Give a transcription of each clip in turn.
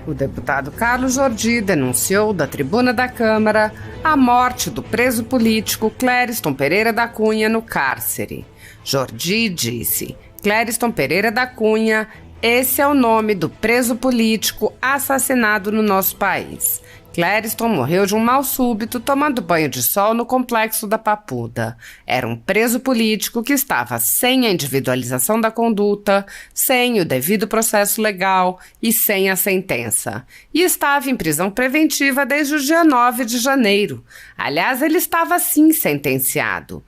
O deputado Carlos Jordi denunciou da tribuna da Câmara a morte do preso político Clériston Pereira da Cunha no cárcere. Jordi disse: Clériston Pereira da Cunha, esse é o nome do preso político assassinado no nosso país. Clériston morreu de um mal súbito tomando banho de sol no complexo da Papuda. Era um preso político que estava sem a individualização da conduta, sem o devido processo legal e sem a sentença. E estava em prisão preventiva desde o dia 9 de janeiro. Aliás, ele estava sim sentenciado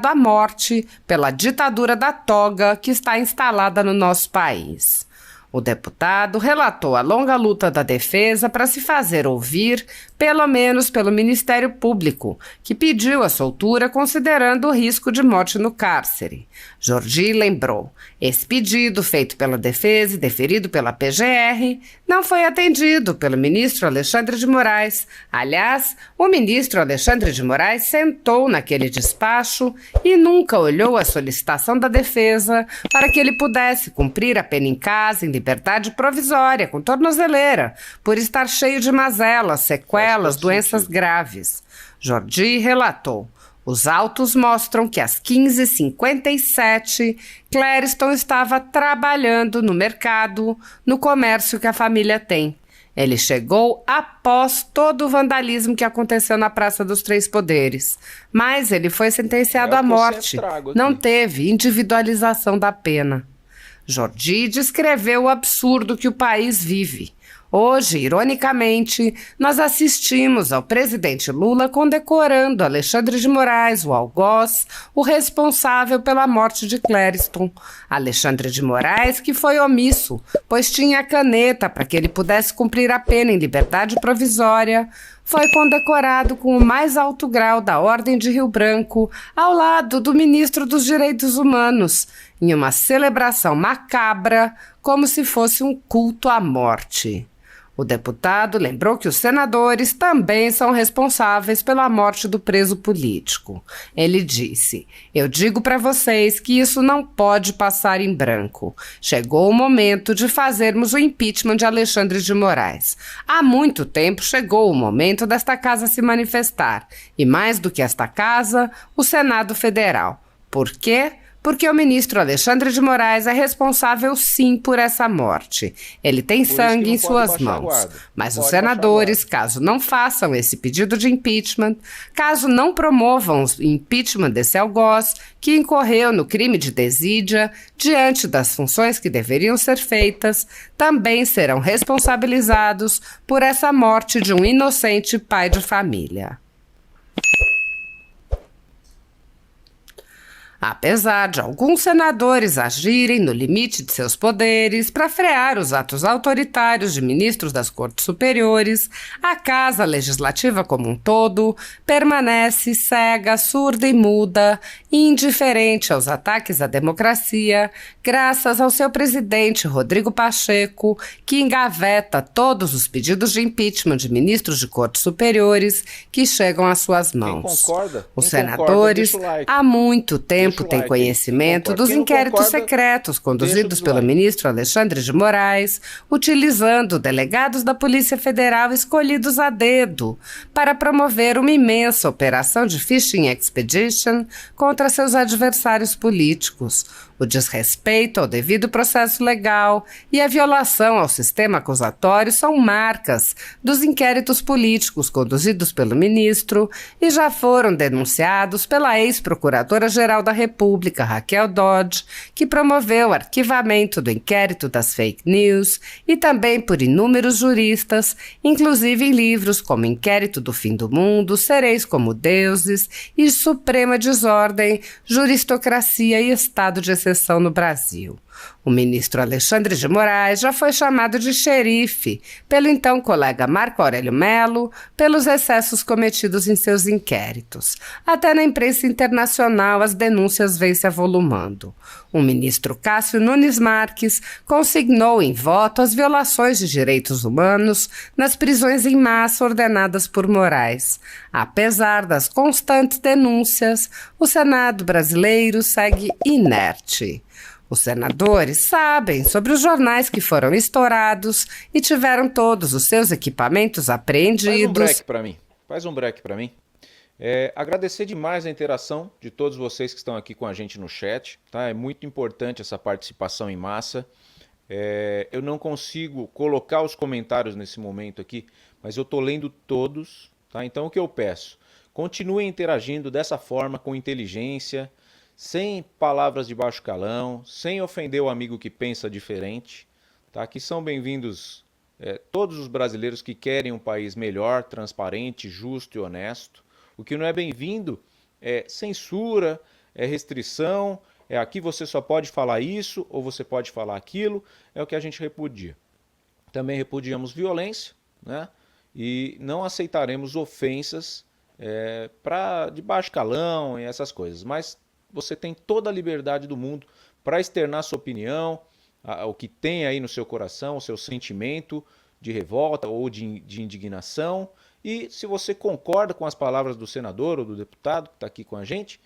à morte pela ditadura da toga que está instalada no nosso país. O deputado relatou a longa luta da defesa para se fazer ouvir, pelo menos pelo Ministério Público, que pediu a soltura considerando o risco de morte no cárcere. Jordi lembrou: esse pedido, feito pela defesa e deferido pela PGR, não foi atendido pelo ministro Alexandre de Moraes. Aliás, o ministro Alexandre de Moraes sentou naquele despacho e nunca olhou a solicitação da defesa para que ele pudesse cumprir a pena em casa, em liberdade provisória, com tornozeleira, por estar cheio de mazelas, sequelas, doenças graves. Jordi relatou: os autos mostram que às 15h57, Clériston estava trabalhando no mercado, no comércio que a família tem. Ele chegou após todo o vandalismo que aconteceu na Praça dos Três Poderes, mas ele foi sentenciado à morte. Não teve individualização da pena. Jordi descreveu o absurdo que o país vive. Hoje, ironicamente, nós assistimos ao presidente Lula condecorando Alexandre de Moraes, o algoz, o responsável pela morte de Clériston. Alexandre de Moraes, que foi omisso, pois tinha caneta para que ele pudesse cumprir a pena em liberdade provisória, foi condecorado com o mais alto grau da Ordem de Rio Branco, ao lado do ministro dos Direitos Humanos, em uma celebração macabra, como se fosse um culto à morte. O deputado lembrou que os senadores também são responsáveis pela morte do preso político. Ele disse: eu digo para vocês que isso não pode passar em branco. Chegou o momento de fazermos o impeachment de Alexandre de Moraes. Há muito tempo chegou o momento desta casa se manifestar. E mais do que esta casa, o Senado Federal. Por quê? Porque o ministro Alexandre de Moraes é responsável sim por essa morte. Ele tem sangue em suas mãos. Mas os senadores, caso não façam esse pedido de impeachment, caso não promovam o impeachment desse algoz, que incorreu no crime de desídia, diante das funções que deveriam ser feitas, também serão responsabilizados por essa morte de um inocente pai de família. Apesar de alguns senadores agirem no limite de seus poderes para frear os atos autoritários de ministros das Cortes Superiores, a Casa Legislativa como um todo permanece cega, surda e muda, indiferente aos ataques à democracia, graças ao seu presidente Rodrigo Pacheco, que engaveta todos os pedidos de impeachment de ministros de Cortes Superiores que chegam às suas mãos. Os senadores, há muito tempo, tem conhecimento dos inquéritos secretos conduzidos pelo ministro Alexandre de Moraes, utilizando delegados da Polícia Federal escolhidos a dedo para promover uma imensa operação de phishing expedition contra seus adversários políticos. O desrespeito ao devido processo legal e a violação ao sistema acusatório são marcas dos inquéritos políticos conduzidos pelo ministro e já foram denunciados pela ex-procuradora-geral da República, Raquel Dodge, que promoveu o arquivamento do inquérito das fake news, e também por inúmeros juristas, inclusive em livros como Inquérito do Fim do Mundo, Sereis como Deuses e Suprema Desordem, Juristocracia e Estado de Exceção no Brasil. O ministro Alexandre de Moraes já foi chamado de xerife pelo então colega Marco Aurélio Mello pelos excessos cometidos em seus inquéritos. Até na imprensa internacional as denúncias vêm se avolumando. O ministro Cássio Nunes Marques consignou em voto as violações de direitos humanos nas prisões em massa ordenadas por Moraes. Apesar das constantes denúncias, o Senado brasileiro segue inerte. Os senadores sabem sobre os jornais que foram estourados e tiveram todos os seus equipamentos apreendidos. Faz um break para mim. Agradecer demais a interação de todos vocês que estão aqui com a gente no chat, tá? É muito importante essa participação em massa. Eu não consigo colocar os comentários nesse momento aqui, mas eu estou lendo todos, tá? Então o que eu peço? Continuem interagindo dessa forma, com inteligência, sem palavras de baixo calão, sem ofender o amigo que pensa diferente, tá? Que são bem-vindos todos os brasileiros que querem um país melhor, transparente, justo e honesto. O que não é bem-vindo é censura, é restrição, aqui você só pode falar isso ou você pode falar aquilo, é o que a gente repudia. Também repudiamos violência, né? E não aceitaremos ofensas de baixo calão e essas coisas, mas você tem toda a liberdade do mundo para externar sua opinião, o que tem aí no seu coração, o seu sentimento de revolta ou de indignação. E se você concorda com as palavras do senador ou do deputado que está aqui com a gente,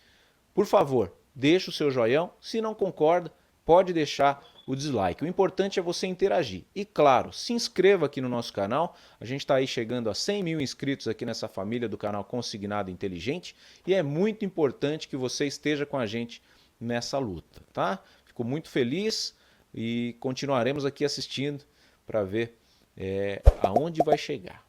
por favor, deixa o seu joião. Se não concorda, pode deixar o dislike. O importante é você interagir. E claro, se inscreva aqui no nosso canal. A gente está aí chegando a 100 mil inscritos aqui nessa família do canal Consignado Inteligente. E é muito importante que você esteja com a gente nessa luta, tá? Fico muito feliz e continuaremos aqui assistindo para ver aonde vai chegar.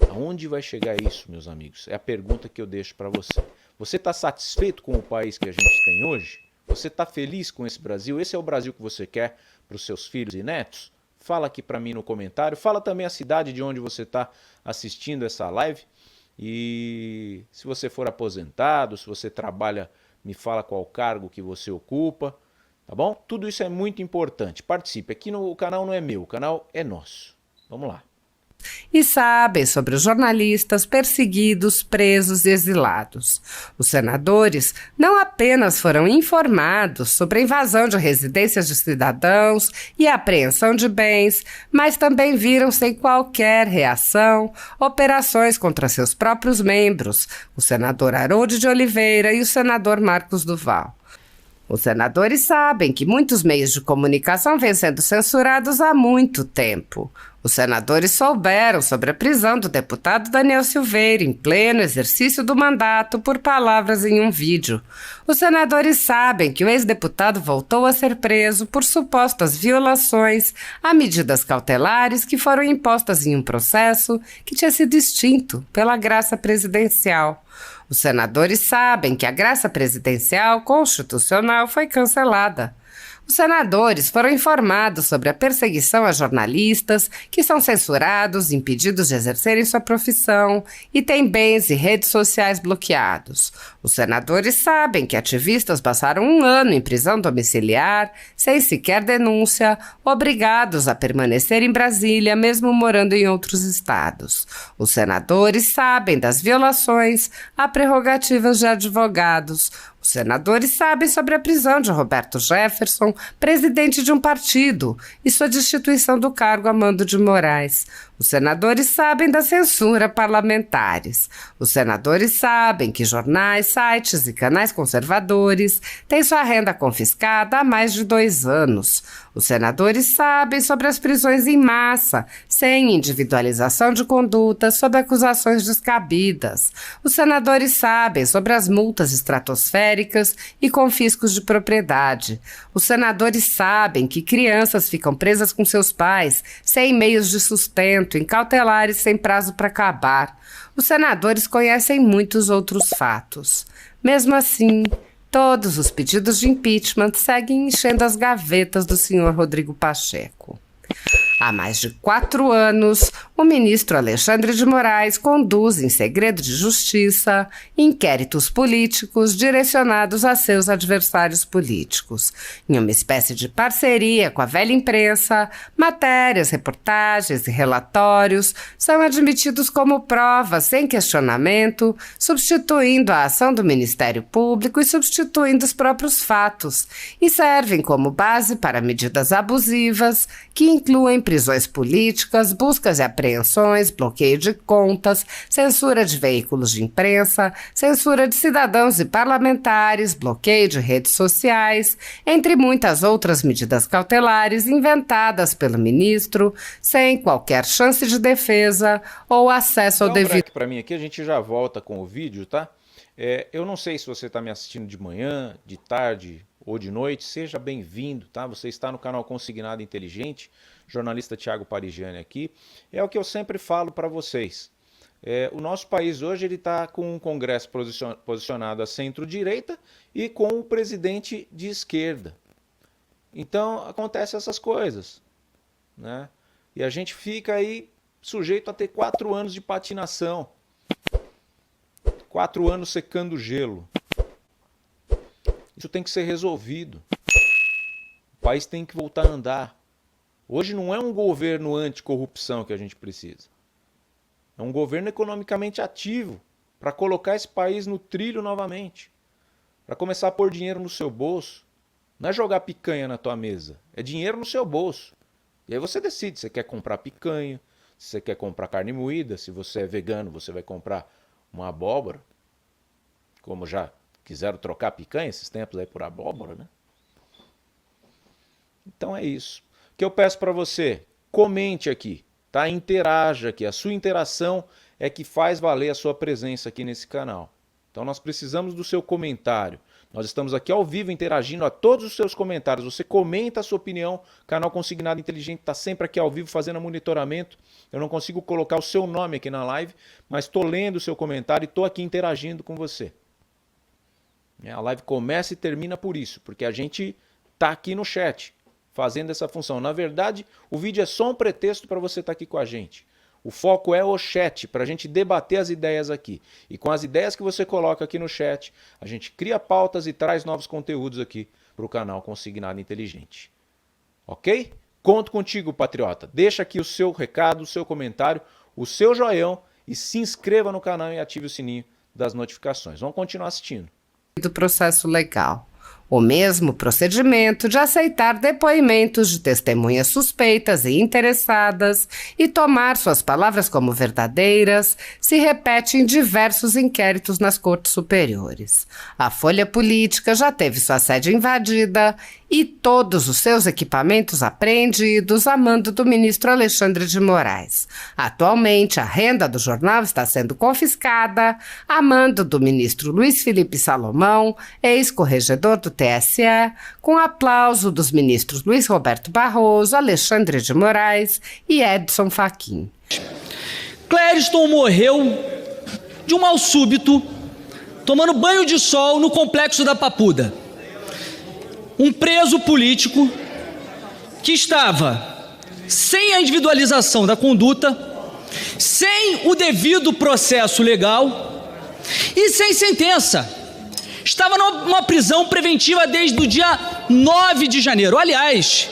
Aonde vai chegar isso, meus amigos? É a pergunta que eu deixo para você. Você está satisfeito com o país que a gente tem hoje? Você está feliz com esse Brasil? Esse é o Brasil que você quer para os seus filhos e netos? Fala aqui para mim no comentário. Fala também a cidade de onde você está assistindo essa live. E se você for aposentado, se você trabalha, me fala qual cargo que você ocupa. Tá bom? Tudo isso é muito importante. Participe. Aqui o canal não é meu, o canal é nosso. Vamos lá. E sabem sobre os jornalistas perseguidos, presos e exilados. Os senadores não apenas foram informados sobre a invasão de residências de cidadãos e a apreensão de bens, mas também viram sem qualquer reação operações contra seus próprios membros, o senador Harold de Oliveira e o senador Marcos Duval. Os senadores sabem que muitos meios de comunicação vêm sendo censurados há muito tempo. Os senadores souberam sobre a prisão do deputado Daniel Silveira em pleno exercício do mandato por palavras em um vídeo. Os senadores sabem que o ex-deputado voltou a ser preso por supostas violações a medidas cautelares que foram impostas em um processo que tinha sido extinto pela graça presidencial. Os senadores sabem que a graça presidencial constitucional foi cancelada. Os senadores foram informados sobre a perseguição a jornalistas que são censurados, impedidos de exercerem sua profissão e têm bens e redes sociais bloqueados. Os senadores sabem que ativistas passaram 1 ano em prisão domiciliar, sem sequer denúncia, obrigados a permanecer em Brasília, mesmo morando em outros estados. Os senadores sabem das violações a prerrogativas de advogados. Os senadores sabem sobre a prisão de Roberto Jefferson, presidente de um partido, e sua destituição do cargo a mando de Moraes. Os senadores sabem da censura parlamentares. Os senadores sabem que jornais, sites e canais conservadores têm sua renda confiscada há mais de 2 anos. Os senadores sabem sobre as prisões em massa, sem individualização de conduta, sob acusações descabidas. Os senadores sabem sobre as multas estratosféricas e confiscos de propriedade. Os senadores sabem que crianças ficam presas com seus pais, sem meios de sustento, em cautelares sem prazo para acabar. Os senadores conhecem muitos outros fatos. Mesmo assim, todos os pedidos de impeachment seguem enchendo as gavetas do senhor Rodrigo Pacheco. Há mais de 4 anos, o ministro Alexandre de Moraes conduz em segredo de justiça inquéritos políticos direcionados a seus adversários políticos. Em uma espécie de parceria com a velha imprensa, matérias, reportagens e relatórios são admitidos como prova sem questionamento, substituindo a ação do Ministério Público e substituindo os próprios fatos, e servem como base para medidas abusivas que incluem prisões políticas, buscas e apreensões, bloqueio de contas, censura de veículos de imprensa, censura de cidadãos e parlamentares, bloqueio de redes sociais, entre muitas outras medidas cautelares inventadas pelo ministro, sem qualquer chance de defesa ou acesso ao devido... Para mim aqui, a gente já volta com o vídeo, tá? Eu não sei se você está me assistindo de manhã, de tarde ou de noite, seja bem-vindo, tá? Você está no canal Consignado Inteligente, jornalista Thiago Parigiani aqui. É o que eu sempre falo para vocês. O nosso país hoje está com um Congresso posicionado à centro-direita e com o presidente de esquerda. Então, acontecem essas coisas, né? E a gente fica aí sujeito a ter 4 anos de patinação. 4 anos secando gelo. Isso tem que ser resolvido. O país tem que voltar a andar. Hoje não é um governo anticorrupção que a gente precisa. É um governo economicamente ativo para colocar esse país no trilho novamente. Para começar a pôr dinheiro no seu bolso. Não é jogar picanha na tua mesa. É dinheiro no seu bolso. E aí você decide se você quer comprar picanha, se você quer comprar carne moída, se você é vegano, você vai comprar uma abóbora. Como já quiseram trocar picanha esses tempos aí por abóbora, né? Então é isso. O que eu peço para você, comente aqui, tá? Interaja aqui. A sua interação é que faz valer a sua presença aqui nesse canal. Então nós precisamos do seu comentário. Nós estamos aqui ao vivo interagindo a todos os seus comentários. Você comenta a sua opinião. O canal Consignado Inteligente está sempre aqui ao vivo fazendo monitoramento. Eu não consigo colocar o seu nome aqui na live, mas estou lendo o seu comentário e estou aqui interagindo com você. A live começa e termina por isso, porque a gente está aqui no chat, fazendo essa função. Na verdade, o vídeo é só um pretexto para você estar aqui com a gente. O foco é o chat, para a gente debater as ideias aqui. E com as ideias que você coloca aqui no chat, a gente cria pautas e traz novos conteúdos aqui para o canal Consignado Inteligente. Ok? Conto contigo, patriota. Deixa aqui o seu recado, o seu comentário, o seu joinha e se inscreva no canal e ative o sininho das notificações. Vamos continuar assistindo. Do processo legal. O mesmo procedimento de aceitar depoimentos de testemunhas suspeitas e interessadas e tomar suas palavras como verdadeiras se repete em diversos inquéritos nas cortes superiores. A Folha Política já teve sua sede invadida e todos os seus equipamentos apreendidos a mando do ministro Alexandre de Moraes. Atualmente, a renda do jornal está sendo confiscada a mando do ministro Luiz Felipe Salomão, ex-corregedor do TSE, com aplauso dos ministros Luiz Roberto Barroso, Alexandre de Moraes e Edson Fachin. Clériston morreu de um mal súbito, tomando banho de sol no complexo da Papuda. Um preso político que estava sem a individualização da conduta, sem o devido processo legal e sem sentença. Estava numa prisão preventiva desde o dia 9 de janeiro. Aliás,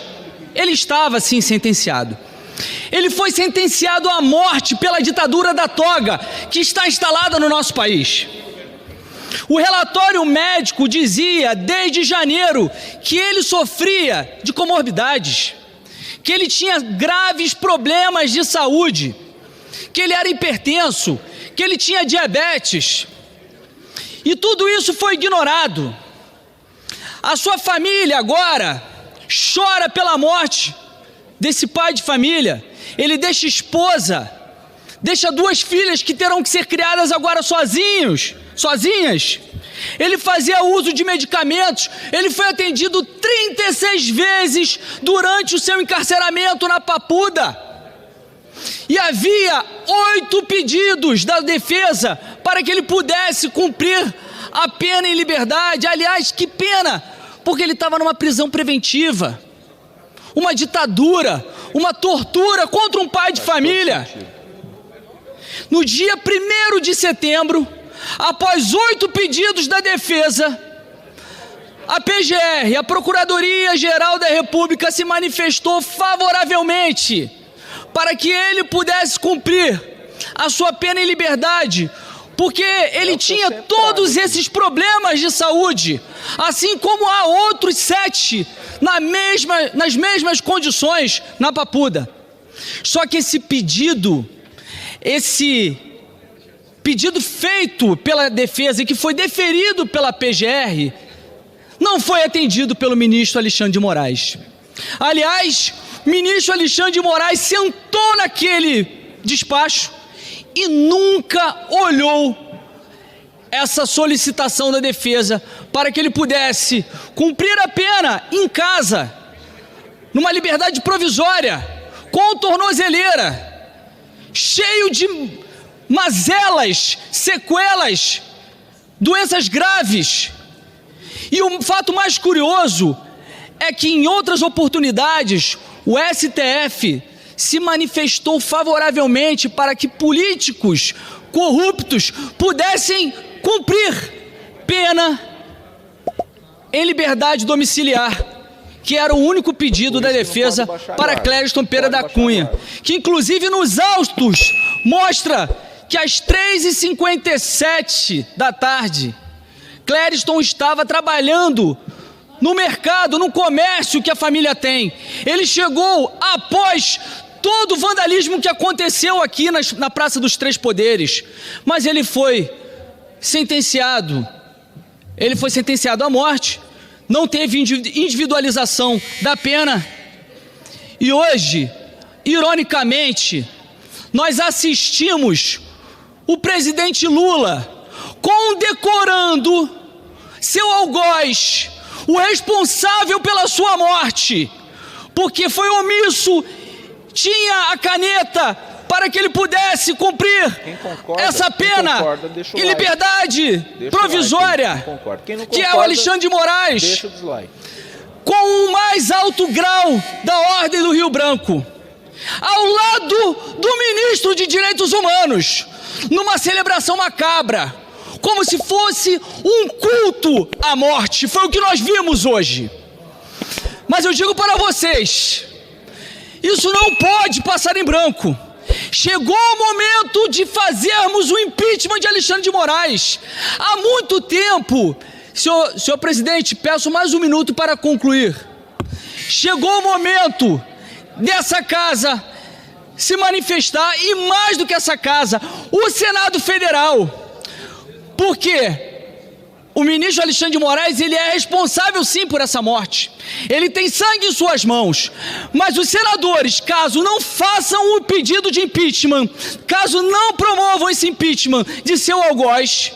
ele estava sim sentenciado. Ele foi sentenciado à morte pela ditadura da toga que está instalada no nosso país. O relatório médico dizia desde janeiro que ele sofria de comorbidades, que ele tinha graves problemas de saúde, que ele era hipertenso, que ele tinha diabetes. E tudo isso foi ignorado. A sua família agora chora pela morte desse pai de família. Ele deixa esposa, deixa 2 filhas que terão que ser criadas agora sozinhas. Ele fazia uso de medicamentos. Ele foi atendido 36 vezes durante o seu encarceramento na Papuda. E havia 8 pedidos da defesa para que ele pudesse cumprir a pena em liberdade. Aliás, que pena, porque ele estava numa prisão preventiva. Uma ditadura, uma tortura contra um pai de família. No dia 1º de setembro, após 8 pedidos da defesa, a PGR, a Procuradoria-Geral da República, se manifestou favoravelmente para que ele pudesse cumprir a sua pena em liberdade, porque ele tinha todos esses problemas de saúde, assim como há outros 7 nas mesmas condições na Papuda. Só que esse pedido feito pela defesa e que foi deferido pela PGR, não foi atendido pelo ministro Alexandre de Moraes. Aliás, o ministro Alexandre de Moraes sentou naquele despacho e nunca olhou essa solicitação da defesa para que ele pudesse cumprir a pena em casa, numa liberdade provisória, com tornozeleira, cheio de mazelas, sequelas, doenças graves. E o fato mais curioso é que em outras oportunidades o STF se manifestou favoravelmente para que políticos corruptos pudessem cumprir pena em liberdade domiciliar, que era o único pedido da defesa para Clériston Pereira da Cunha, que inclusive nos autos mostra que às 3h57 da tarde, Clériston estava trabalhando no mercado, no comércio que a família tem. Ele chegou após todo o vandalismo que aconteceu aqui na Praça dos Três Poderes, mas ele foi sentenciado à morte, não teve individualização da pena, e hoje, ironicamente, nós assistimos o presidente Lula condecorando seu algoz, o responsável pela sua morte, porque foi omisso, tinha a caneta para que ele pudesse cumprir essa pena em liberdade provisória, que é o Alexandre de Moraes, com o mais alto grau da Ordem do Rio Branco, ao lado do ministro de Direitos Humanos, numa celebração macabra, como se fosse um culto à morte. Foi o que nós vimos hoje. Mas eu digo para vocês, isso não pode passar em branco. Chegou o momento de fazermos o impeachment de Alexandre de Moraes. Há muito tempo, senhor presidente, peço mais um minuto para concluir. Chegou o momento dessa casa se manifestar, e mais do que essa casa, o Senado Federal. Porque o ministro Alexandre de Moraes, ele é responsável sim por essa morte, ele tem sangue em suas mãos, mas os senadores, caso não façam o pedido de impeachment, caso não promovam esse impeachment de seu algoz,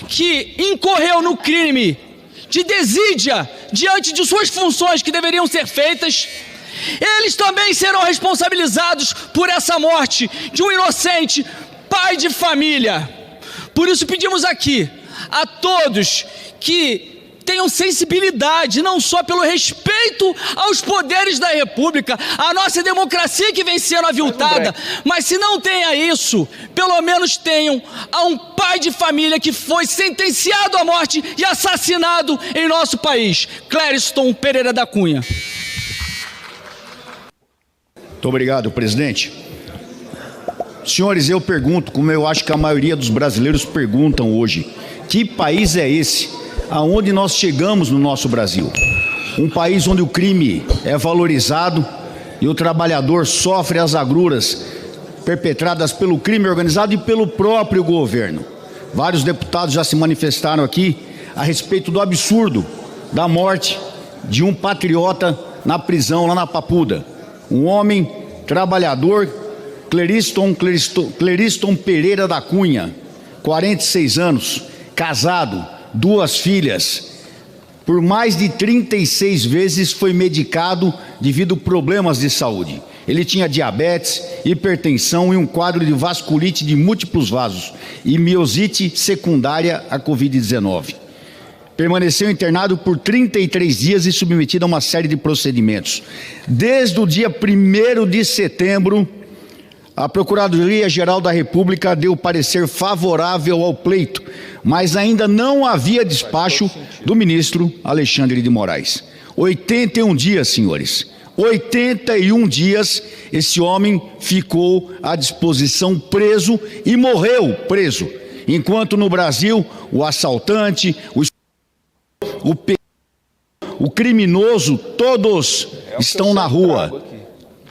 que incorreu no crime de desídia diante de suas funções que deveriam ser feitas, eles também serão responsabilizados por essa morte de um inocente pai de família. Por isso pedimos aqui a todos que tenham sensibilidade, não só pelo respeito aos poderes da República, a nossa democracia que vem sendo aviltada, mas se não tenha isso, pelo menos tenham a um pai de família que foi sentenciado à morte e assassinado em nosso país, Clériston Pereira da Cunha. Muito obrigado, presidente. Senhores, eu pergunto, como eu acho que a maioria dos brasileiros perguntam hoje, que país é esse? Aonde nós chegamos no nosso Brasil? Um país onde o crime é valorizado e o trabalhador sofre as agruras perpetradas pelo crime organizado e pelo próprio governo. Vários deputados já se manifestaram aqui a respeito do absurdo da morte de um patriota na prisão lá na Papuda. Um homem trabalhador, Clériston Pereira da Cunha, 46 anos, casado, 2 filhas. Por mais de 36 vezes foi medicado devido a problemas de saúde. Ele tinha diabetes, hipertensão e um quadro de vasculite de múltiplos vasos e miosite secundária à Covid-19. Permaneceu internado por 33 dias e submetido a uma série de procedimentos. Desde o dia 1º de setembro, a Procuradoria-Geral da República deu parecer favorável ao pleito, mas ainda não havia despacho do ministro Alexandre de Moraes. 81 dias, senhores. 81 dias esse homem ficou à disposição preso e morreu preso. Enquanto no Brasil, o assaltante, o criminoso, todos estão na rua.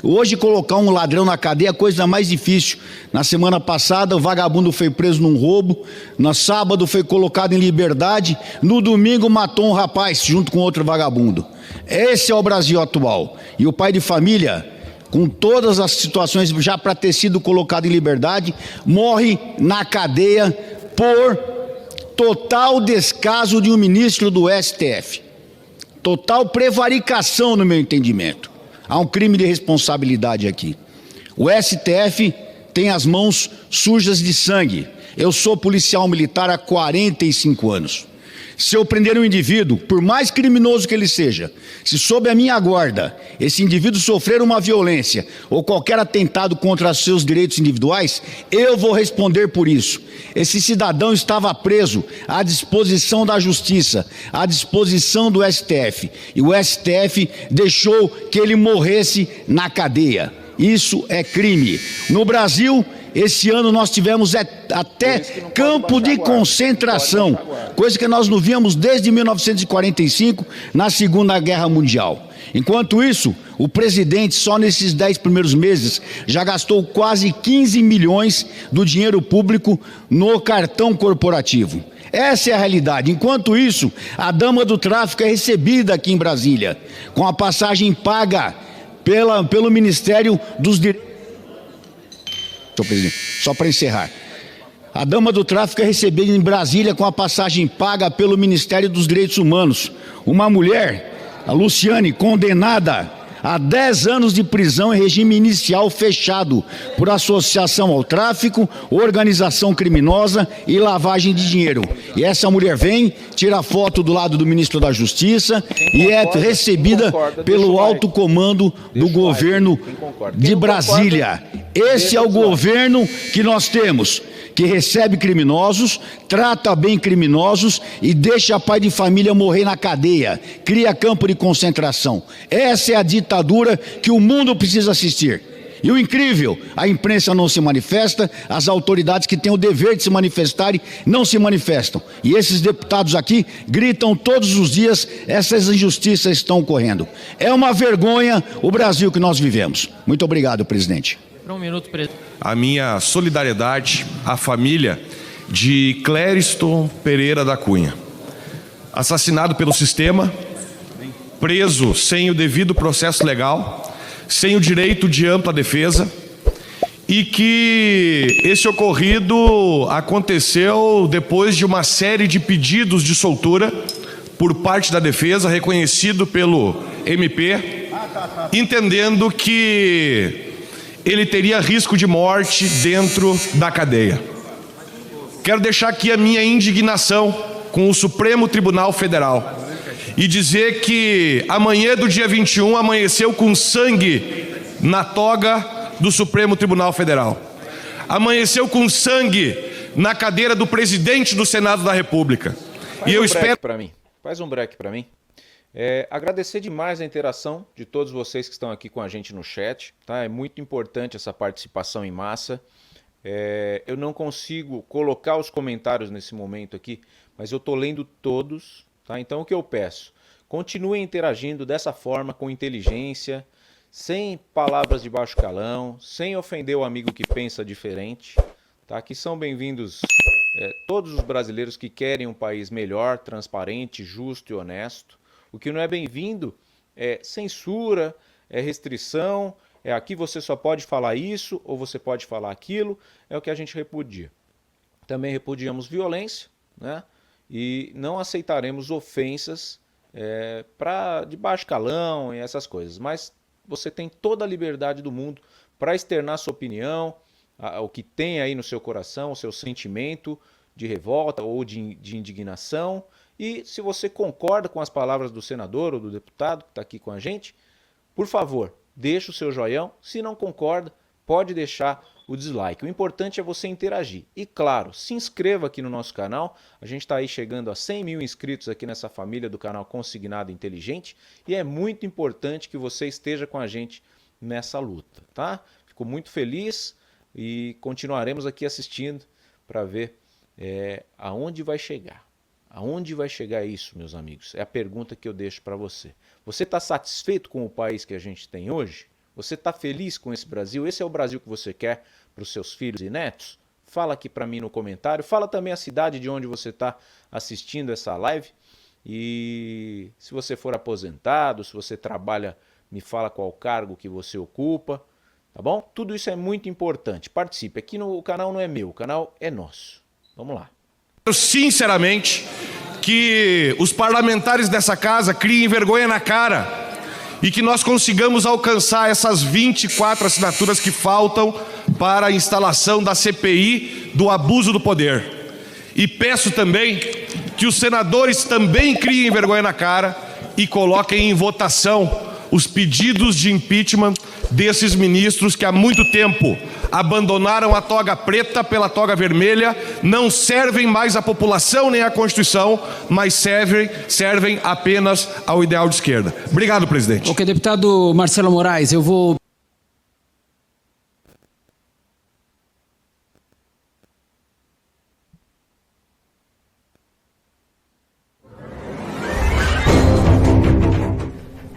Hoje, colocar um ladrão na cadeia é a coisa mais difícil. Na semana passada, o vagabundo foi preso num roubo. No sábado, foi colocado em liberdade. No domingo, matou um rapaz junto com outro vagabundo. Esse é o Brasil atual. E o pai de família, com todas as situações já para ter sido colocado em liberdade, morre na cadeia por total descaso de um ministro do STF. Total prevaricação, no meu entendimento. Há um crime de responsabilidade aqui. O STF tem as mãos sujas de sangue. Eu sou policial militar há 45 anos. Se eu prender um indivíduo, por mais criminoso que ele seja, se sob a minha guarda esse indivíduo sofrer uma violência ou qualquer atentado contra os seus direitos individuais, eu vou responder por isso. Esse cidadão estava preso à disposição da Justiça, à disposição do STF, e o STF deixou que ele morresse na cadeia. Isso é crime. No Brasil, esse ano nós tivemos até campo de concentração, coisa que nós não víamos desde 1945, na Segunda Guerra Mundial. Enquanto isso, o presidente, só nesses 10 primeiros meses, já gastou quase 15 milhões do dinheiro público no cartão corporativo. Essa é a realidade. Enquanto isso, a dama do tráfico é recebida aqui em Brasília, com a passagem paga pelo Ministério dos Direitos. Só para encerrar. A dama do tráfico é recebida em Brasília com a passagem paga pelo Ministério dos Direitos Humanos. Uma mulher, a Luciane, condenada a 10 anos de prisão em regime inicial fechado por associação ao tráfico, organização criminosa e lavagem de dinheiro. E essa mulher vem, tira foto do lado do ministro da Justiça e é recebida pelo alto comando do governo de Brasília. Esse é o governo que nós temos, que recebe criminosos, trata bem criminosos e deixa pai de família morrer na cadeia, cria campo de concentração. Essa é a ditadura que o mundo precisa assistir. E o incrível, a imprensa não se manifesta, as autoridades que têm o dever de se manifestarem não se manifestam. E esses deputados aqui gritam todos os dias, essas injustiças estão ocorrendo. É uma vergonha o Brasil que nós vivemos. Muito obrigado, presidente. Um minuto, presidente. A minha solidariedade à família de Clériston Pereira da Cunha, assassinado pelo sistema, preso sem o devido processo legal, sem o direito de ampla defesa, e que esse ocorrido aconteceu depois de uma série de pedidos de soltura por parte da defesa, reconhecido pelo MP, entendendo que ele teria risco de morte dentro da cadeia. Quero deixar aqui a minha indignação com o Supremo Tribunal Federal e dizer que amanhã do dia 21 amanheceu com sangue na toga do Supremo Tribunal Federal. Amanheceu com sangue na cadeira do presidente do Senado da República. E eu espero... Faz um break para mim. Agradecer demais a interação de todos vocês que estão aqui com a gente no chat, tá? É muito importante essa participação em massa. Eu não consigo colocar os comentários nesse momento aqui, mas eu estou lendo todos, tá? Então o que eu peço? Continuem interagindo dessa forma, com inteligência, sem palavras de baixo calão, sem ofender o amigo que pensa diferente, tá? Que são bem-vindos todos os brasileiros que querem um país melhor, transparente, justo e honesto. O que não é bem-vindo é censura, é restrição, aqui você só pode falar isso ou você pode falar aquilo, é o que a gente repudia. Também repudiamos violência, né? E não aceitaremos ofensas de baixo calão e essas coisas. Mas você tem toda a liberdade do mundo para externar sua opinião, o que tem aí no seu coração, o seu sentimento de revolta ou de indignação. E se você concorda com as palavras do senador ou do deputado que está aqui com a gente, por favor, deixa o seu joião. Se não concorda, pode deixar o dislike. O importante é você interagir. E claro, se inscreva aqui no nosso canal. A gente está aí chegando a 100 mil inscritos aqui nessa família do canal Consignado Inteligente. E é muito importante que você esteja com a gente nessa luta, tá? Fico muito feliz e continuaremos aqui assistindo para ver aonde vai chegar. Aonde vai chegar isso, meus amigos? É a pergunta que eu deixo para você. Você está satisfeito com o país que a gente tem hoje? Você está feliz com esse Brasil? Esse é o Brasil que você quer para os seus filhos e netos? Fala aqui para mim no comentário. Fala também a cidade de onde você está assistindo essa live. E se você for aposentado, se você trabalha, me fala qual cargo que você ocupa, tá bom? Tudo isso é muito importante. Participe. Aqui no canal não é meu, o canal é nosso. Vamos lá. Sinceramente, que os parlamentares dessa casa criem vergonha na cara e que nós consigamos alcançar essas 24 assinaturas que faltam para a instalação da CPI do abuso do poder. E peço também que os senadores também criem vergonha na cara e coloquem em votação os pedidos de impeachment desses ministros que há muito tempo abandonaram a toga preta pela toga vermelha, não servem mais à população nem à Constituição, mas servem apenas ao ideal de esquerda. Obrigado, presidente. Ok, deputado Marcelo Moraes, eu vou...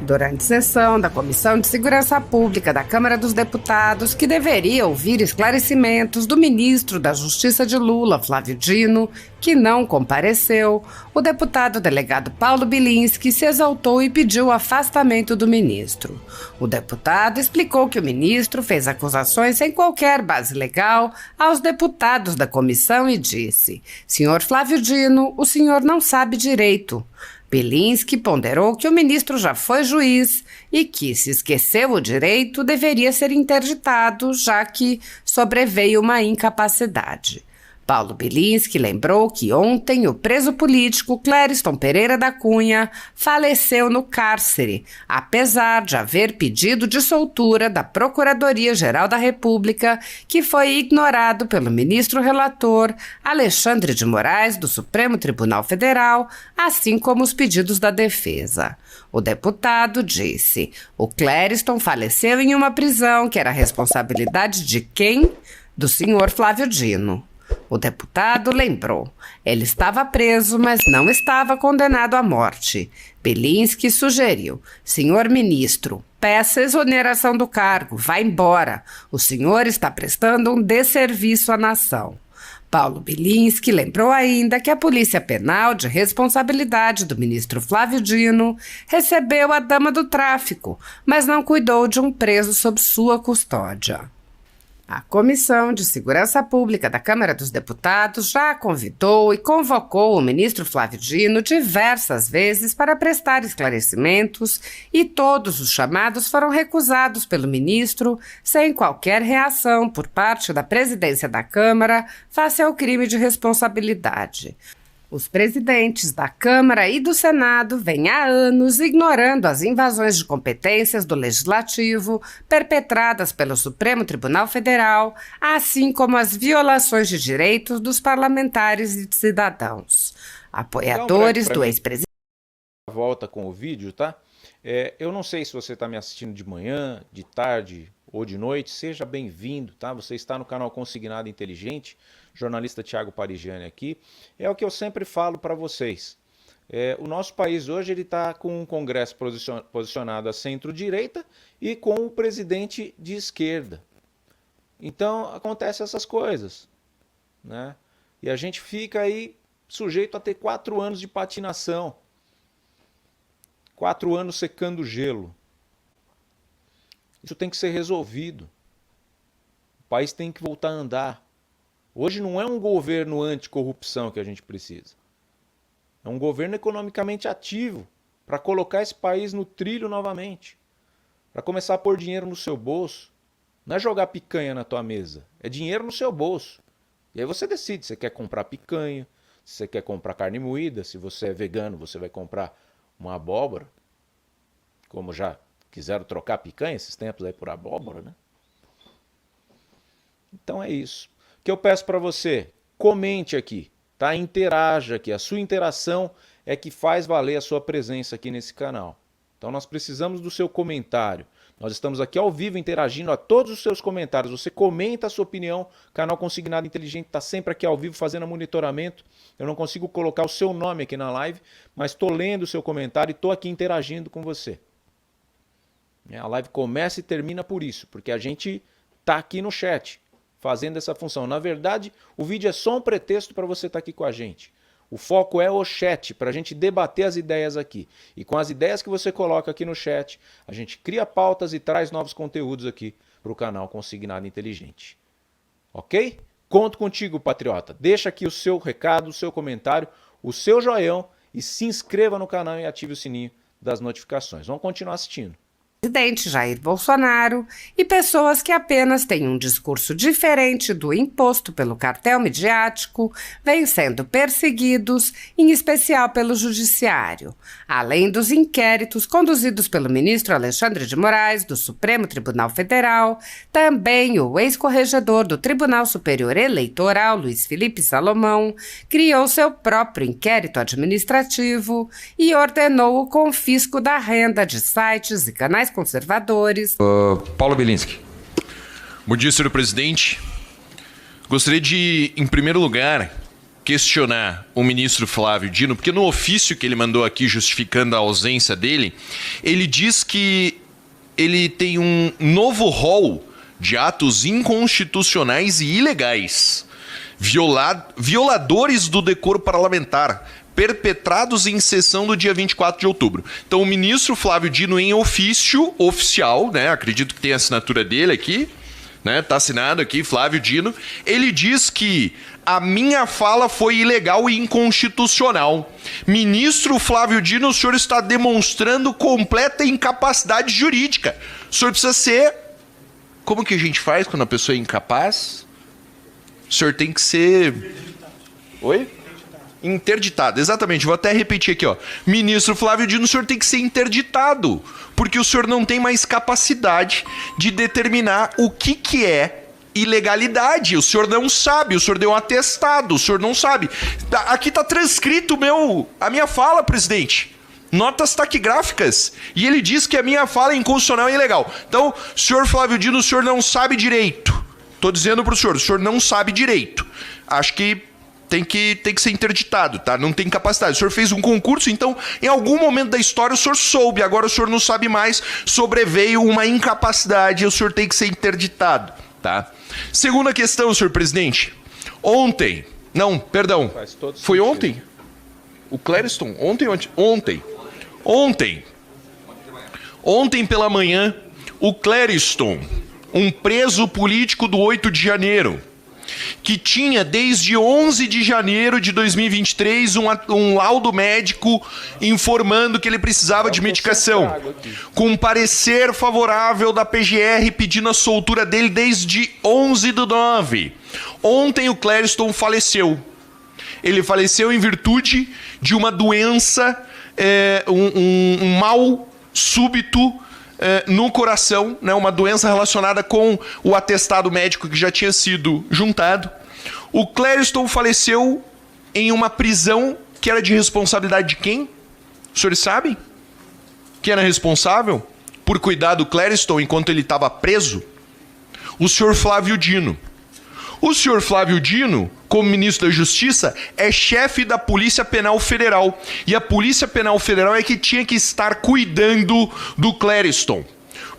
Durante sessão da Comissão de Segurança Pública da Câmara dos Deputados, que deveria ouvir esclarecimentos do ministro da Justiça de Lula, Flávio Dino, que não compareceu, o deputado delegado Paulo Bilinski se exaltou e pediu o afastamento do ministro. O deputado explicou que o ministro fez acusações sem qualquer base legal aos deputados da comissão e disse: "Senhor Flávio Dino, o senhor não sabe direito." Bilinski ponderou que o ministro já foi juiz e que, se esqueceu o direito, deveria ser interditado, já que sobreveio uma incapacidade. Paulo Bilinski lembrou que ontem o preso político Clériston Pereira da Cunha faleceu no cárcere, apesar de haver pedido de soltura da Procuradoria-Geral da República, que foi ignorado pelo ministro relator Alexandre de Moraes, do Supremo Tribunal Federal, assim como os pedidos da defesa. O deputado disse: "O Clériston faleceu em uma prisão que era responsabilidade de quem? Do senhor Flávio Dino." O deputado lembrou: ele estava preso, mas não estava condenado à morte. Bilinski sugeriu: "Senhor ministro, peça exoneração do cargo, vá embora. O senhor está prestando um desserviço à nação." Paulo Bilinski lembrou ainda que a Polícia Penal, de responsabilidade do ministro Flávio Dino, recebeu a dama do tráfico, mas não cuidou de um preso sob sua custódia. A Comissão de Segurança Pública da Câmara dos Deputados já convidou e convocou o ministro Flávio Dino diversas vezes para prestar esclarecimentos e todos os chamados foram recusados pelo ministro sem qualquer reação por parte da presidência da Câmara face ao crime de responsabilidade. Os presidentes da Câmara e do Senado vêm há anos ignorando as invasões de competências do Legislativo perpetradas pelo Supremo Tribunal Federal, assim como as violações de direitos dos parlamentares e de cidadãos. Apoiadores do ex-presidente... Volta com o vídeo, tá? Eu não sei se você está me assistindo de manhã, de tarde ou de noite, seja bem-vindo, tá? Você está no canal Consignado Inteligente, jornalista Thiago Parigiani aqui. É o que eu sempre falo para vocês. O nosso país hoje está com um Congresso posicionado à centro-direita e com o presidente de esquerda. Então, acontecem essas coisas, né? E a gente fica aí sujeito a ter 4 anos de patinação. 4 anos secando gelo. Isso tem que ser resolvido. O país tem que voltar a andar. Hoje não é um governo anticorrupção que a gente precisa. É um governo economicamente ativo para colocar esse país no trilho novamente. Para começar a pôr dinheiro no seu bolso. Não é jogar picanha na tua mesa. É dinheiro no seu bolso. E aí você decide se você quer comprar picanha, se você quer comprar carne moída, se você é vegano, você vai comprar uma abóbora. Como já quiseram trocar picanha esses tempos aí por abóbora, né? Então é isso. O que eu peço para você? Comente aqui, tá? Interaja aqui. A sua interação é que faz valer a sua presença aqui nesse canal. Então nós precisamos do seu comentário. Nós estamos aqui ao vivo interagindo a todos os seus comentários. Você comenta a sua opinião. O canal Consignado Inteligente está sempre aqui ao vivo fazendo monitoramento. Eu não consigo colocar o seu nome aqui na live, mas estou lendo o seu comentário e estou aqui interagindo com você. A live começa e termina por isso, porque a gente tá aqui no chat fazendo essa função. Na verdade, o vídeo é só um pretexto para você estar aqui com a gente. O foco é o chat, para a gente debater as ideias aqui. E com as ideias que você coloca aqui no chat, a gente cria pautas e traz novos conteúdos aqui para o canal Consignado Inteligente. Ok? Conto contigo, patriota. Deixa aqui o seu recado, o seu comentário, o seu joinha e se inscreva no canal e ative o sininho das notificações. Vamos continuar assistindo. Presidente Jair Bolsonaro e pessoas que apenas têm um discurso diferente do imposto pelo cartel midiático vêm sendo perseguidos, em especial pelo Judiciário, além dos inquéritos conduzidos pelo ministro Alexandre de Moraes, do Supremo Tribunal Federal. Também o ex-corregedor do Tribunal Superior Eleitoral, Luiz Felipe Salomão, criou seu próprio inquérito administrativo e ordenou o confisco da renda de sites e canais conservadores. Paulo Bilinski. Bom dia, senhor presidente. Gostaria de, em primeiro lugar, questionar o ministro Flávio Dino, porque no ofício que ele mandou aqui justificando a ausência dele, ele diz que ele tem um novo rol de atos inconstitucionais e ilegais, violadores do decoro parlamentar, perpetrados em sessão do dia 24 de outubro. Então, o ministro Flávio Dino, em ofício oficial, né, acredito que tem a assinatura dele aqui, né, tá assinado aqui, Flávio Dino, ele diz que a minha fala foi ilegal e inconstitucional. Ministro Flávio Dino, o senhor está demonstrando completa incapacidade jurídica. O senhor precisa ser... Como que a gente faz quando a pessoa é incapaz? O senhor tem que ser... Oi? Interditado, exatamente, vou até repetir aqui, ó. Ministro Flávio Dino, o senhor tem que ser interditado, porque o senhor não tem mais capacidade de determinar o que é ilegalidade. O senhor não sabe, o senhor deu um atestado, o senhor não sabe. Aqui tá transcrito a minha fala, presidente. Notas taquigráficas. E ele diz que a minha fala é inconstitucional e ilegal. Então, senhor Flávio Dino, o senhor não sabe direito. Tô dizendo pro senhor, o senhor não sabe direito. Acho que tem que ser interditado, tá? Não tem capacidade. O senhor fez um concurso, então, em algum momento da história, o senhor soube. Agora o senhor não sabe mais. Sobreveio uma incapacidade e o senhor tem que ser interditado, tá? Segunda questão, senhor presidente. Ontem. Não, perdão. Foi ontem? O Clériston? Ontem pela manhã, o Clériston, um preso político do 8 de janeiro, que tinha desde 11 de janeiro de 2023 um laudo médico informando que ele precisava de medicação, com um parecer favorável da PGR pedindo a soltura dele desde 11/9. Ontem o Clériston faleceu. Ele faleceu em virtude de uma doença, um mal súbito no coração, né, uma doença relacionada com o atestado médico que já tinha sido juntado. O Clériston faleceu em uma prisão que era de responsabilidade de quem? Os senhores sabem? Quem era responsável por cuidar do Clériston enquanto ele estava preso? O senhor Flávio Dino. O senhor Flávio Dino, como ministro da Justiça, é chefe da Polícia Penal Federal. E a Polícia Penal Federal é que tinha que estar cuidando do Clériston.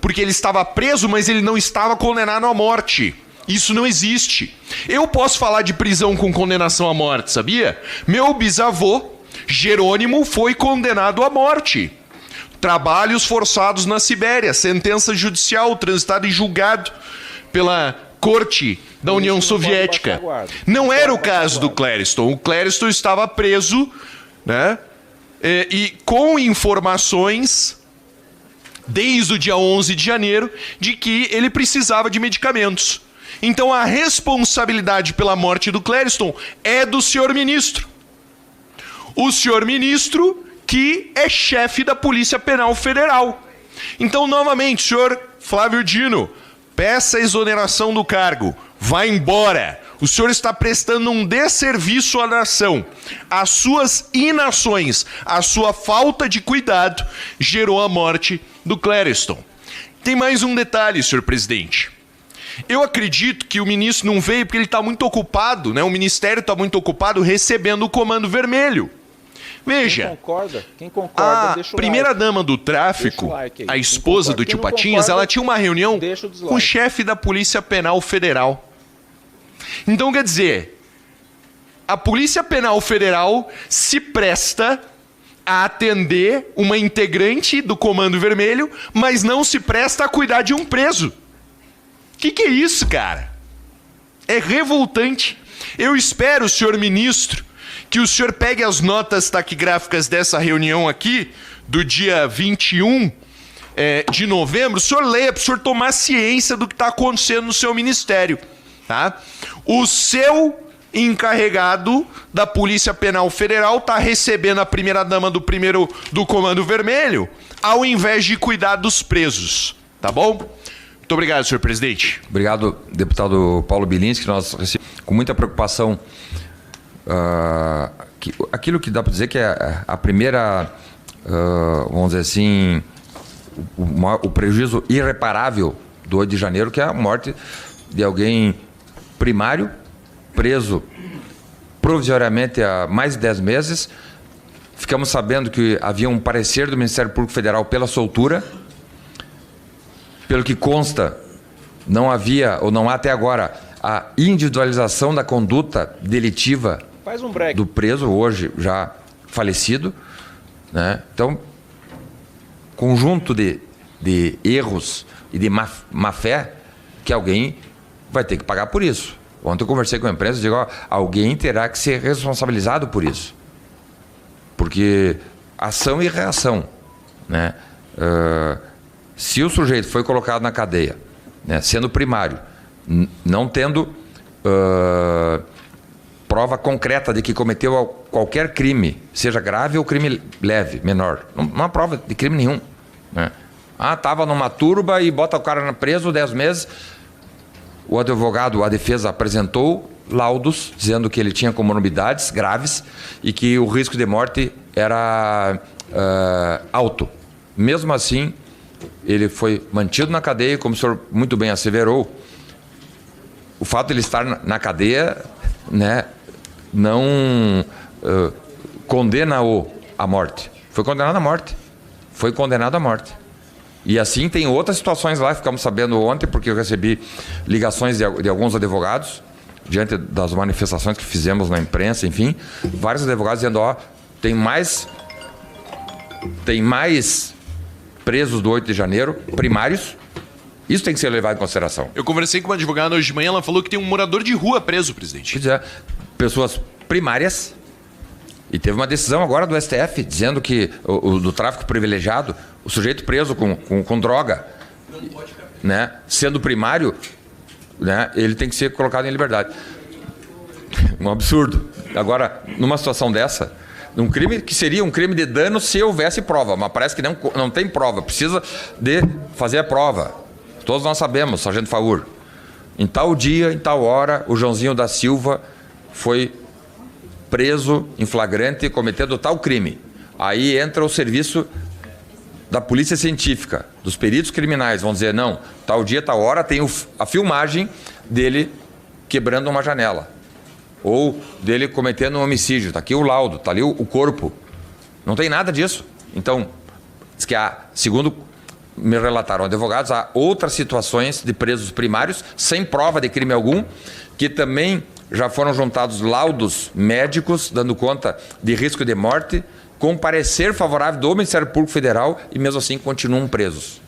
Porque ele estava preso, mas ele não estava condenado à morte. Isso não existe. Eu posso falar de prisão com condenação à morte, sabia? Meu bisavô, Jerônimo, foi condenado à morte. Trabalhos forçados na Sibéria, sentença judicial transitada em julgado pela Corte da União Soviética. Não era o caso do Clériston. O Clériston estava preso, né? E com informações desde o dia 11 de janeiro de que ele precisava de medicamentos. Então a responsabilidade pela morte do Clériston é do senhor ministro. O senhor ministro que é chefe da Polícia Penal Federal. Então, novamente, senhor Flávio Dino, peça a exoneração do cargo. Vá embora. O senhor está prestando um desserviço à nação. As suas inações, a sua falta de cuidado gerou a morte do Clériston. Tem mais um detalhe, senhor presidente. Eu acredito que o ministro não veio porque ele está muito ocupado, né? O ministério está muito ocupado recebendo o Comando Vermelho. Veja, quem concorda, a deixa o primeira-dama do tráfico, Deixa o like aí. a Quem esposa concorda. do Quem tio não Patinhas, concorda, ela tinha uma reunião deixa o dislike. com o chefe da Polícia Penal Federal. Então, quer dizer, a Polícia Penal Federal se presta a atender uma integrante do Comando Vermelho, mas não se presta a cuidar de um preso. Que é isso, cara? É revoltante. Eu espero, senhor ministro, que o senhor pegue as notas taquigráficas dessa reunião aqui, do dia 21 de novembro, o senhor leia para o senhor tomar ciência do que está acontecendo no seu ministério. Tá? O seu encarregado da Polícia Penal Federal está recebendo a primeira-dama do Comando Vermelho, ao invés de cuidar dos presos. Tá bom? Muito obrigado, senhor presidente. Obrigado, deputado Paulo Bilinski. Nós recebemos com muita preocupação aquilo que dá para dizer que é a primeira, vamos dizer assim, o prejuízo irreparável do 8 de janeiro, que é a morte de alguém primário, preso provisoriamente há mais de 10 meses. Ficamos sabendo que havia um parecer do Ministério Público Federal pela soltura. Pelo que consta, não havia, ou não há até agora, a individualização da conduta delitiva do preso, hoje já falecido, né? Então, conjunto de erros e de má-fé que alguém vai ter que pagar por isso. Ontem eu conversei com a imprensa e digo, alguém terá que ser responsabilizado por isso. Porque ação e reação, né? Se o sujeito foi colocado na cadeia, né, sendo primário, não tendo prova concreta de que cometeu qualquer crime, seja grave ou crime leve, menor, não há prova de crime nenhum, né? Estava numa turba e bota o cara preso 10 meses. O advogado, a defesa apresentou laudos dizendo que ele tinha comorbidades graves e que o risco de morte era alto. Mesmo assim, ele foi mantido na cadeia, como o senhor muito bem asseverou. O fato de ele estar na cadeia, né, não condena-o à morte. Foi condenado à morte. Foi condenado à morte. E assim tem outras situações lá, ficamos sabendo ontem, porque eu recebi ligações de alguns advogados, diante das manifestações que fizemos na imprensa, enfim, vários advogados dizendo, tem mais presos do 8 de janeiro, primários. Isso tem que ser levado em consideração. Eu conversei com uma advogada hoje de manhã, ela falou que tem um morador de rua preso, presidente. Quer dizer, pessoas primárias. E teve uma decisão agora do STF dizendo que do tráfico privilegiado, o sujeito preso com droga, né, sendo primário, né, ele tem que ser colocado em liberdade. Um absurdo. Agora, numa situação dessa, um crime que seria um crime de dano se houvesse prova, mas parece que não tem prova, precisa de fazer a prova. Todos nós sabemos, sargento Faur, em tal dia, em tal hora, o Joãozinho da Silva foi preso em flagrante cometendo tal crime. Aí entra o serviço da polícia científica, dos peritos criminais, vão dizer, não, tal dia, tal hora tem a filmagem dele quebrando uma janela. Ou dele cometendo um homicídio. Está aqui o laudo, está ali o corpo. Não tem nada disso. Então, diz que segundo me relataram advogados, há outras situações de presos primários, sem prova de crime algum, que também já foram juntados laudos médicos, dando conta de risco de morte, com parecer favorável do Ministério Público Federal, e mesmo assim continuam presos.